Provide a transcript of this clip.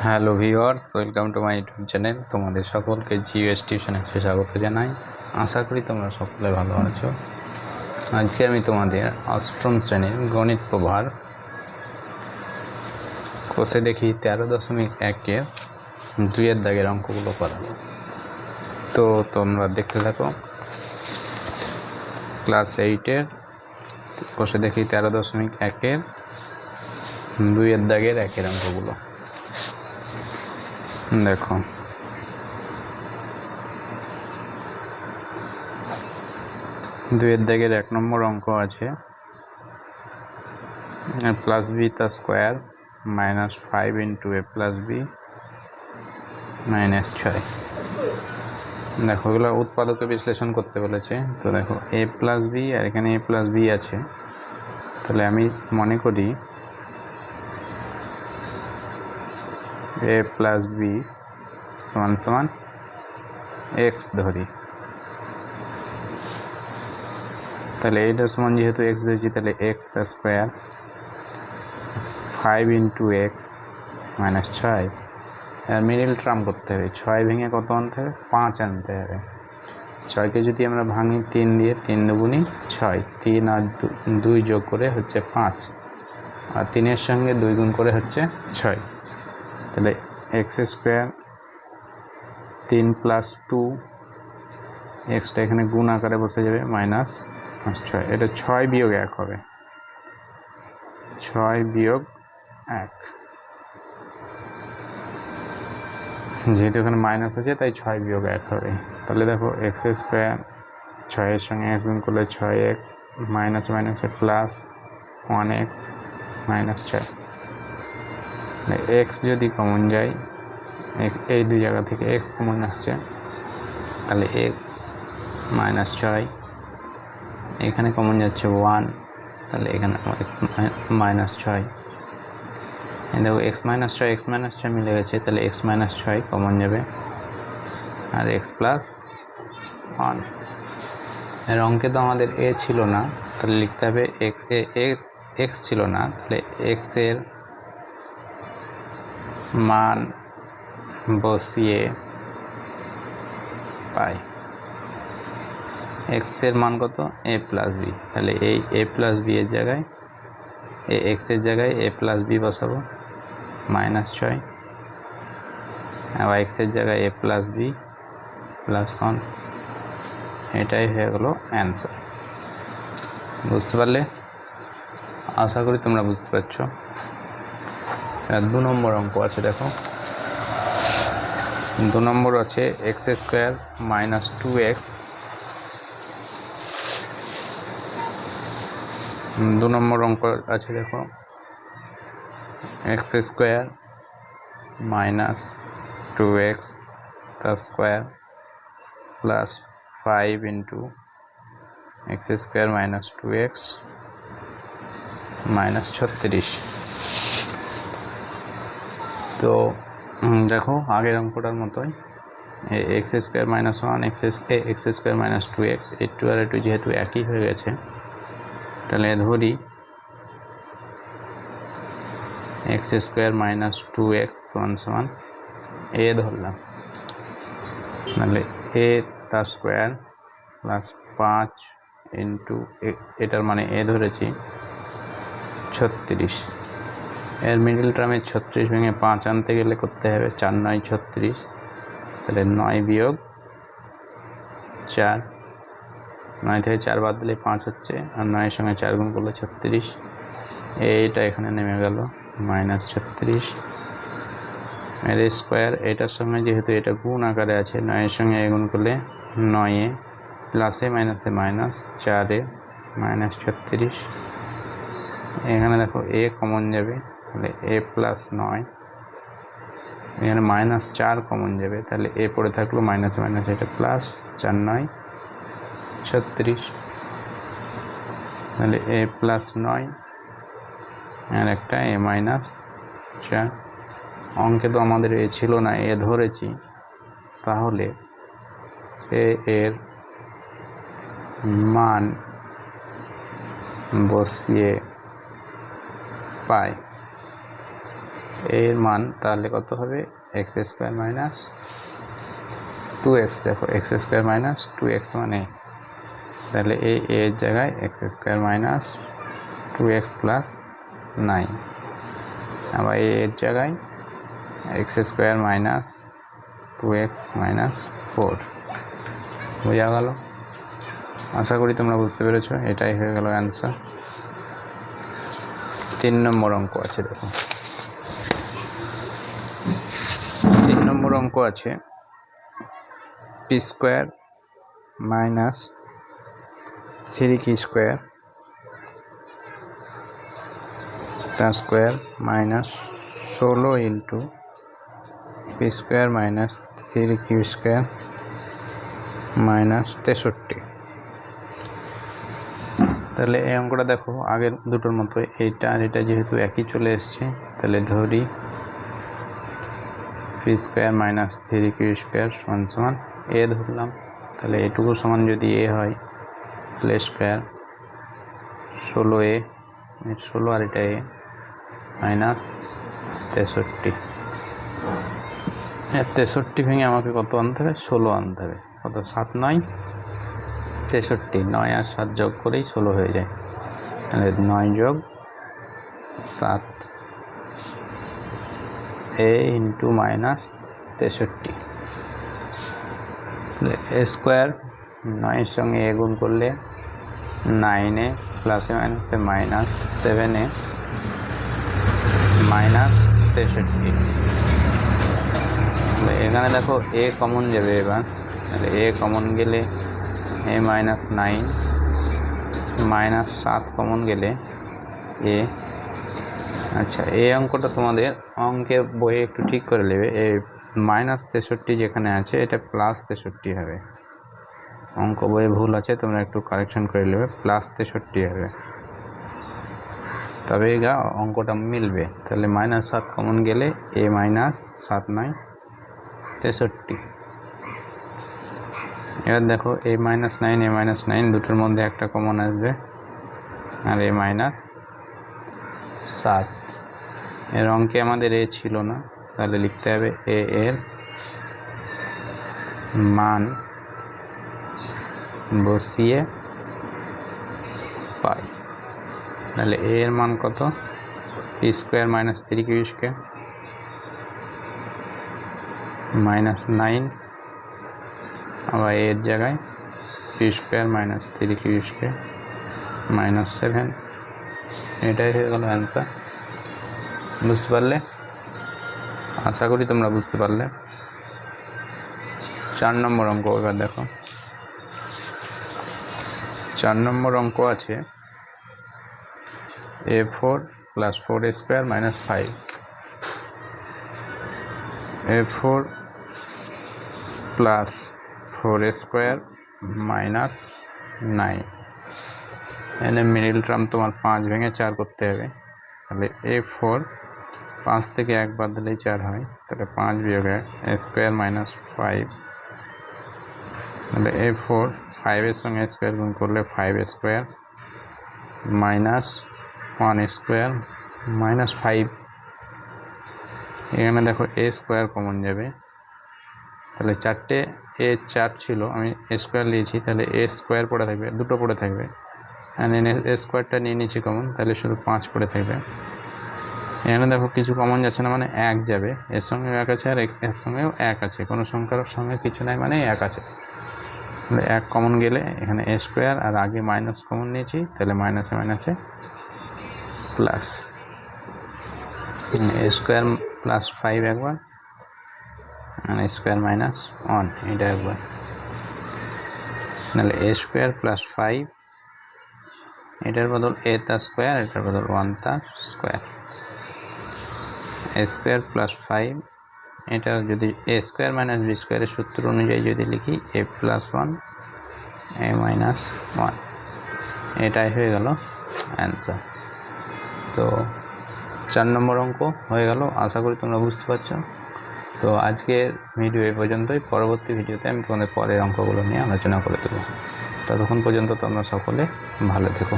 Hello viewers, welcome to my YouTube channel. তোমাদের সকলকে GS টিউশনে স্বাগত জানাই। আশা করি তোমরা সকলে ভালো আছো। আজকে আমি তোমাদের অষ্টম শ্রেণীর গণিত প্রভার কোষে দেখি 13.1-এর 2-এর দাগের অঙ্কগুলো করাবো। তো তোমরা দেখতে থাকো। ক্লাস 8-এর কোষে দেখি 13.1-এর 2-এর দাগের 1-এর অঙ্কগুলো দেখো। দুইয়ের দাগের 1 নম্বর অঙ্ক আছে প্লাস বি তার স্কোয়ার -5 × a + b -6। দেখো, এগুলো উৎপাদকে বিশ্লেষণ করতে বলেছে। তো দেখো a + b আর এখানে a + b আছে, তাহলে আমি মনে করি a + b = x ধরি। তাহলে এইটার সমান যেহেতু x ধরেছি, তাহলে x তার স্কোয়ার 5 × x - 6। আর মিডিল টার্ম করতে হবে, 6 ভেঙে কত আনতে হবে? 5 আনতে হবে। 6কে যদি আমরা ভাঙি 3 দিয়ে, 3 দুগুণি 6, 3 আর 2 যোগ করে হচ্ছে 5, আর 3-এর সঙ্গে 2 গুণ করে হচ্ছে 6। তাহলে x² 3 + 2, এক্সটা এখানে গুণ আকারে বসে যাবে -6। এটা 6 বিয়োগ 1 হবে, 6 বিয়োগ 1। যেহেতু এখানে মাইনাস আছে তাই 6 বিয়োগ 1 হবে। তাহলে দেখো x² 6-এর সঙ্গে x গুণ করলে 6x, মাইনাস মাইনাসে প্লাস 1x -6। x যদি কমন যায়, এই দুই জায়গা থেকে x কমন আসছে, তাহলে x -6, এখানে কমন যাচ্ছে 1, তাহলে এখানে x -6। দেখো x -6 মিলে গেছে, তাহলে x -6 কমন যাবে, আর x + 1। এর অঙ্কে তো আমাদের a ছিল না, তাহলে লিখতে হবে x ছিল না, তাহলে x এর মান বসিয়ে পাই। x এর মান কত? a + b। তাহলে এই a + b এর জায়গায়, x এর জায়গায় a + b বসাবো, -6, আবার x এর জায়গায় a + b +1। এটাই হয়ে গেল অ্যান্সার। বুঝতে পারলে? আশা করি তোমরা বুঝতে পারছো। 2 নম্বর অঙ্ক আছে, দেখো 2 নম্বর আছে x² - 2x। 2 নম্বর অঙ্ক আছে, দেখো x² - 2x তার স্কোয়ার প্লাস 5 × x² - 2x -36। তো দেখো আগের অঙ্কটার মতোই x² - 1 x² - 2x, একটু আর একটু যেহেতু একই হয়ে গেছে, তাহলে ধরি x² - 2x = a ধরলাম। তাহলে a তার স্কোয়ার প্লাস 5 × এটার মানে a ধরেছি 36। এর মিডিল টার্মে 36 ভেঙে 5 আনতে গেলে করতে হবে 4 × 9 = 36। তাহলে 9 বিয়োগ 4, 9 থেকে 4 বাদ দিলে 5 হচ্ছে, আর 9-এর সঙ্গে 4 গুণ করলে 36। এইটা এখানে নেমে গেল -36। এর স্কোয়ার, এটার সঙ্গে যেহেতু এটা গুণ আকারে আছে, 9-এর সঙ্গে গুণ করলে 9, প্লাসে মাইনাসে মাইনাস, 4 -36। এখানে দেখো a কমন যাবে, তাহলে a + 9, এখানে -4 কমন যাবে, তাহলে a পড়ে থাকলো মাইনাস মাইনাস, এটা প্লাস, 4 × 9 = 36। তাহলে a + 9 আর একটা a - 4। অঙ্কে তো আমাদের এ ছিল না, এ ধরেছি, তাহলে এ এর মান বসিয়ে পাই। এর মান তাহলে কত হবে, এক্স স্কোয়ার মাইনাস 2x। দেখো এক্স স্কোয়ার মাইনাস 2x মানে তাহলে এর জায়গায় x square minus 2x plus 9, আবার এর জায়গায় x square minus 2x minus 4। বোঝা গেল? আশা করি তোমরা বুঝতে পেরেছো। এটাই হয়ে গেল অ্যান্সার। 3 নম্বর অঙ্ক আছে, দেখো 3 নম্বর অঙ্ক আছে পি স্কোয়ার মাইনাস 3 কি স্কোয়ার তার square minus 16 into p square minus 3 q square minus 63। তাহলে এই অঙ্কটা দেখো আগের দুটোর মতো, এইটা আর এটা যেহেতু একই চলে এসছে, তাহলে ধরি p square minus 3 q square সমান সমান এ ধরলাম। তাহলে এটুকু সমান যদি এ হয় তাহলে স্কোয়ার 16a, 16 আর এটা এ মাইনাস 63। 63 ভেঙে আমাকে কত আনতে হবে, 16 আনতে হবে। কত, 7 9 63, 9 আর 7 যোগ করেই 16 হয়ে যায়। তাহলে 9 যোগ 7 এ ইন্টু মাইনাস 63। এ স্কোয়ার 9 সঙ্গে এ গুণ করলে 9 প্লাসে মাইনাসে মাইনাস 7 মাইনাস 63। এখানে দেখো এ কমন যাবে এবার, তাহলে এ কমন গেলে এ মাইনাস 9 মাইনাস 7 কমন গেলে এ। আচ্ছা, এই অঙ্কটা তোমাদের অঙ্কের বইয়ে একটু ঠিক করে নেবে। এই মাইনাস 63 যেখানে আছে এটা প্লাস 63 হবে। অঙ্ক বইয়ে ভুল আছে, তোমরা একটু কারেকশন করে নেবে, প্লাস 63 হবে, তবে গা অঙ্কটা মিলবে। তাহলে মাইনাস 7 কমন গেলে এ মাইনাস 7 9 63। এবার দেখো এ মাইনাস 9 এ মাইনাস 9 দুটোর মধ্যে একটা কমন আসবে, আর এ মাইনাস 7। এর অঙ্কে আমাদের এ ছিল না, তাহলে লিখতে হবে এ এর মান বসিয়ে পাই। তাহলে এ এর মান কত, p square minus 3 q square minus 9, আবার এর জায়গায় p square minus 3 q square minus 7। এটাই হয়ে গেল অ্যান্সার। বুঝতে পারলে? আশা করি তোমরা বুঝতে পারলে। 4 নম্বর অঙ্ক এবার দেখো। 4 নম্বর অঙ্ক আছে a4 plus 4 square minus 5। a4 plus 4 square minus 9। এখানে মিডিল টার্ম তোমার 5 ভেঙে 4 করতে হবে। তাহলে a4 5 থেকে 1 বাদ দিলেই 4 হয়, তাহলে 5 বিয়োগ 1 স্কোয়ার মাইনাস 5। তাহলে a4 5 সঙ্গে স্কোয়ার গুণ করলে 5 স্কোয়ার মাইনাস 1 স্কোয়ার মাইনাস 5। এখানে দেখো এ স্কোয়ার কমন যাবে, তাহলে 4টে এ 4 ছিল, আমি স্কোয়ার নিয়েছি, তাহলে এ স্কোয়ার পড়ে থাকবে, দুটো পড়ে থাকবে। এ স্কোয়ারটা নিয়ে নিচ্ছি কমন, তাহলে শুধু 5 পড়ে থাকবে। এখানে দেখো কিছু কমন যাচ্ছে না, মানে 1 যাবে, এর সঙ্গেও 1 আছে আর এর সঙ্গেও 1 আছে, কোনো সংখ্যার সঙ্গে কিছু নাই মানে 1 আছে। তাহলে 1 কমন গেলে এখানে এ স্কোয়ার আর আগে মাইনাস কমন নিয়েছি, তাহলে মাইনাসে মাইনাসে প্লাস এ স্কোয়ার প্লাস 5 একবার, মানে স্কোয়ার মাইনাস 1 এটা একবার। তাহলে এ স্কোয়ার প্লাস 5, এটার বদল এ তার স্কোয়ার, এটার বদল 1 তার স্কোয়ার। এ স্কোয়ার প্লাস 5, এটা যদি এ স্কোয়ার মাইনাস বি স্কোয়ারের সূত্র অনুযায়ী যদি লিখি এ প্লাস 1 এ মাইনাস 1, এটাই হয়ে গেল অ্যান্সার। তো 4 নম্বর অঙ্ক হয়ে গেল। আশা করি তোমরা বুঝতে পারছো। তো আজকের ভিডিও এই পর্যন্তই। পরবর্তী ভিডিওতে আমি তোমাদের পরের অঙ্কগুলো নিয়ে আলোচনা করে দেবো। ততক্ষণ পর্যন্ত তোমরা সকলে ভালো থেকো।